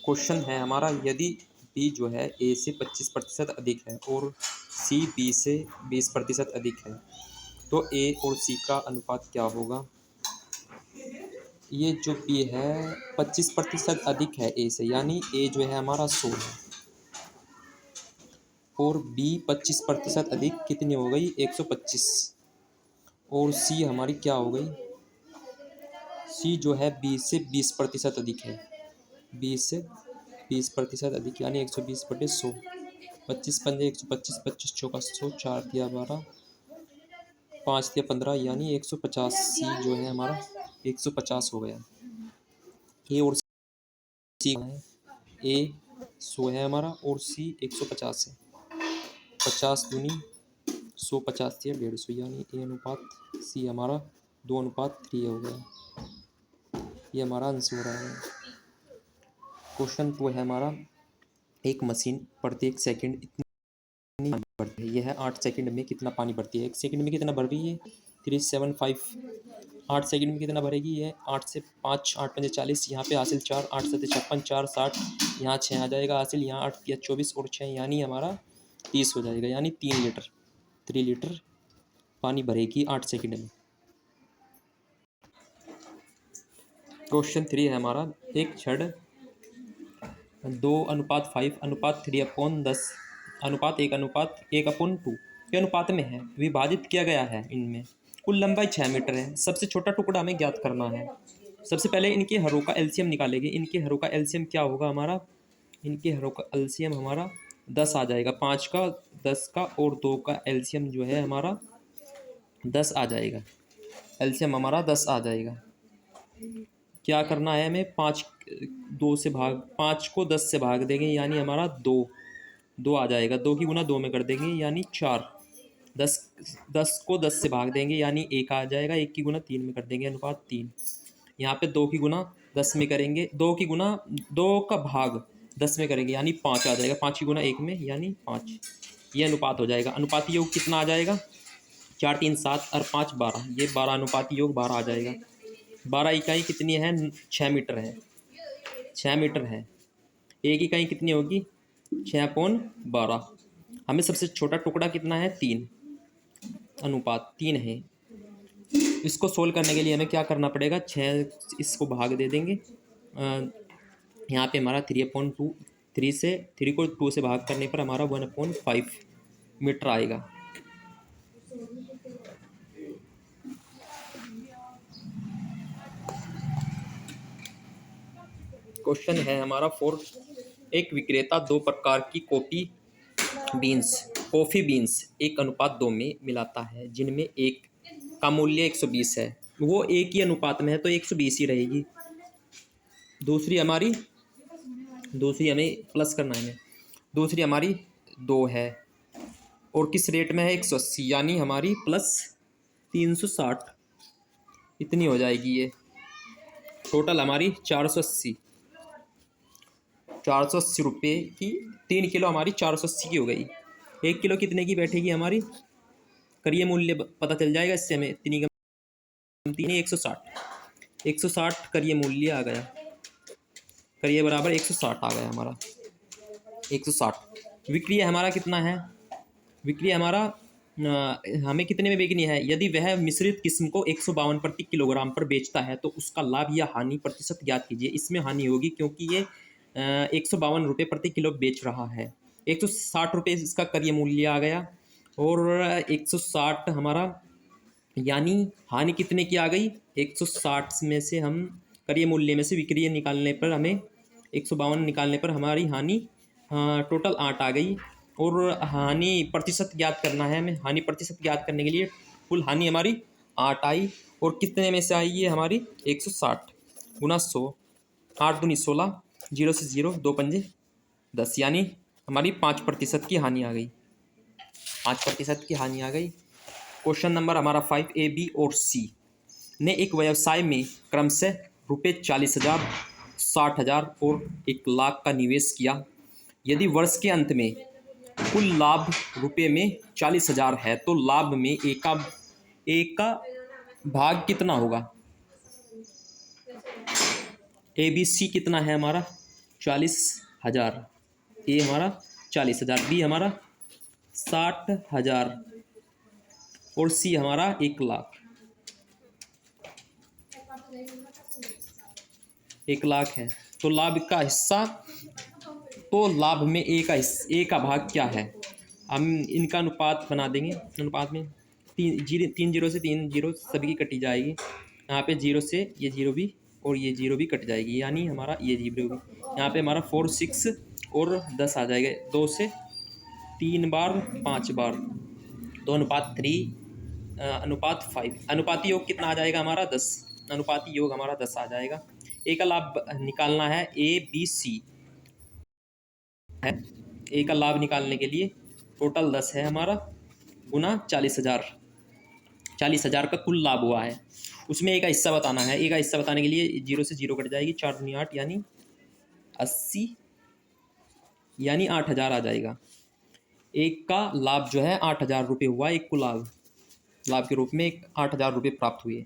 Question है हमारा, यदि बी जो है ए से 25% अधिक है और सी बी से 20% अधिक है तो ए और सी का अनुपात क्या होगा। ये जो बी है 25% अधिक है ए से, यानी ए जो है हमारा 100 है और बी 25% अधिक कितनी हो गई 125 और सी हमारी क्या हो गई, सी जो है बी से 20% अधिक है, 20% अधिक यानी 120/100, 25 पंजे 125, 25 चौका 100, 4 दिया 12, 5 दिया 15 यानी 150। सी जो है हमारा 150 हो गया। ए और सी है, ए 100 है हमारा और सी 150 है। 50 दूनी 100, 50 दिया 150 यानी ए अनुपात सी हमारा 2:3 हो गया। ये हमारा आंसर हो रहा है। क्वेश्चन 2 है हमारा, एक मशीन प्रत्येक सेकंड इतनी पानी भरती है। यह 8 सेकंड में कितना पानी भरती है। 1 सेकंड में कितना भर रही है 375। 8 सेकंड में कितना भरेगी है 8 से 5, 8 पंजे 40, यहाँ पे हासिल 4, 8 सत्ते 56, 4 60, यहाँ 6 आ जाएगा हासिल, यहाँ 8 या 24 और 6 यानी हमारा 30 हो जाएगा, यानी 3 लीटर पानी भरेगी 8 सेकंड में। क्वेश्चन 3 है हमारा, एक छड़ 2:5:3/10 अनुपात 1:1/2 के अनुपात में है, विभाजित किया गया है। इनमें कुल लंबाई 6 मीटर है। सबसे छोटा टुकड़ा हमें ज्ञात करना है। सबसे पहले इनके हरों का एलसीएम निकालेंगे। इनके हरों का एलसीएम क्या होगा हमारा, इनके हरों का एलसीएम हमारा 10 आ जाएगा। 5 का 10 का और 2 का एलसीएम जो है हमारा 10 आ जाएगा। एलसीएम हमारा 10 आ जाएगा। क्या करना है हमें, 5 को 10 से भाग देंगे यानी हमारा 2 आ जाएगा। 2 की गुना 2 में कर देंगे यानी 4। 10 को 10 से भाग देंगे यानी 1 आ जाएगा। 1 की गुना 3 में कर देंगे अनुपात 3। यहाँ पे 2 की गुना 10 में करेंगे, 2 की गुना 2 का भाग 10 में करेंगे यानी 5 आ जाएगा। 5 की गुना 1 में यानी 5। ये अनुपात हो जाएगा। अनुपाती योग कितना आ जाएगा, 4 3 7 और 5 12, ये 12 अनुपाती योग 12 आ जाएगा। 12 इकाई कितनी है 6 मीटर है, 6 मीटर है। एक इकाई कितनी होगी 6/12। हमें सबसे छोटा टुकड़ा कितना है 3, अनुपात 3 है। इसको सोल्व करने के लिए हमें क्या करना पड़ेगा, 6 इसको भाग दे देंगे। यहाँ पे हमारा 3/2, 3 को 2 से भाग करने पर हमारा 1/5 मीटर आएगा। क्वेश्चन है हमारा 4, एक विक्रेता 2 प्रकार की कॉफ़ी बीन्स 1:2 में मिलाता है, जिनमें एक का मूल्य 120 है। वो एक ही अनुपात में है तो 120 ही रहेगी। दूसरी हमें प्लस करना है, दूसरी हमारी 2 है और किस रेट में है 180 यानी हमारी प्लस 360 इतनी हो जाएगी। ये टोटल हमारी 480 रुपये की 3 किलो हमारी 480 की हो गई। 1 किलो कितने की बैठेगी हमारी, करिए मूल्य पता चल जाएगा इससे हमें। इतनी कम 160 करिए मूल्य आ गया, करिए बराबर 160 आ गया हमारा 160। विक्रय हमारा कितना है, विक्रय हमारा हमें कितने में बेचनी है। यदि वह मिश्रित किस्म को 152 प्रति किलोग्राम पर बेचता है तो उसका लाभ या हानि प्रतिशत ज्ञात कीजिए। इसमें हानि होगी क्योंकि ये 152 रुपये प्रति किलो बेच रहा है। 160 रुपये इसका करिए मूल्य आ गया और 160 हमारा यानी हानि कितने की आ गई 160 में से हम करिए मूल्य में से विक्रय निकालने पर हमें 152 निकालने पर हमारी हानि टोटल 8 आ गई। और हानि प्रतिशत ज्ञात करना है हमें। हानि प्रतिशत ज्ञात करने के लिए कुल हानि हमारी 8 आई और कितने में से आई है हमारी 160 गुना 100, 8 दूनी 16, 0 से 0, 2 पंजे 10 यानी हमारी 5% की हानि आ गई, 5% की हानि आ गई। क्वेश्चन नंबर हमारा 5, ए बी और सी ने एक व्यवसाय में क्रमशः रुपये 40,000, 60,000 और 1,00,000 का निवेश किया। यदि वर्ष के अंत में कुल लाभ रुपये में 40,000 है तो लाभ में एक का भाग कितना होगा। ए बी सी कितना है हमारा 40,000, ए हमारा 40,000, बी हमारा 60,000 और सी हमारा 1,00,000। 1,00,000 है तो लाभ का हिस्सा, तो लाभ में ए का भाग क्या है? हम इनका अनुपात बना देंगे। अनुपात में तीन जीरो से 3 जीरो सभी की कटी जाएगी। यहाँ पे जीरो से ये जीरो भी और ये जीरो भी कट जाएगी, यानी हमारा ये जीरो भी। यहाँ पे हमारा 4 6 और 10 आ जाएगा, 2 से 3 बार 5 बार, तो अनुपात 3 अनुपात 5। अनुपाती योग कितना आ जाएगा हमारा? 10। अनुपाती योग हमारा 10 आ जाएगा। ए का लाभ निकालना है, ए बी सी है। ए का लाभ निकालने के लिए टोटल 10 है हमारा, गुना 40,000। 40,000 का कुल लाभ हुआ है, उसमें ए का हिस्सा बताना है। ए का हिस्सा बताने के लिए जीरो से जीरो कट जाएगी, 4 दूनी 8 यानी 80, यानी 8,000 आ जाएगा। एक का लाभ जो है 8,000 रुपये हुआ, एक को लाभ के रूप में 8,000 रुपये प्राप्त हुए।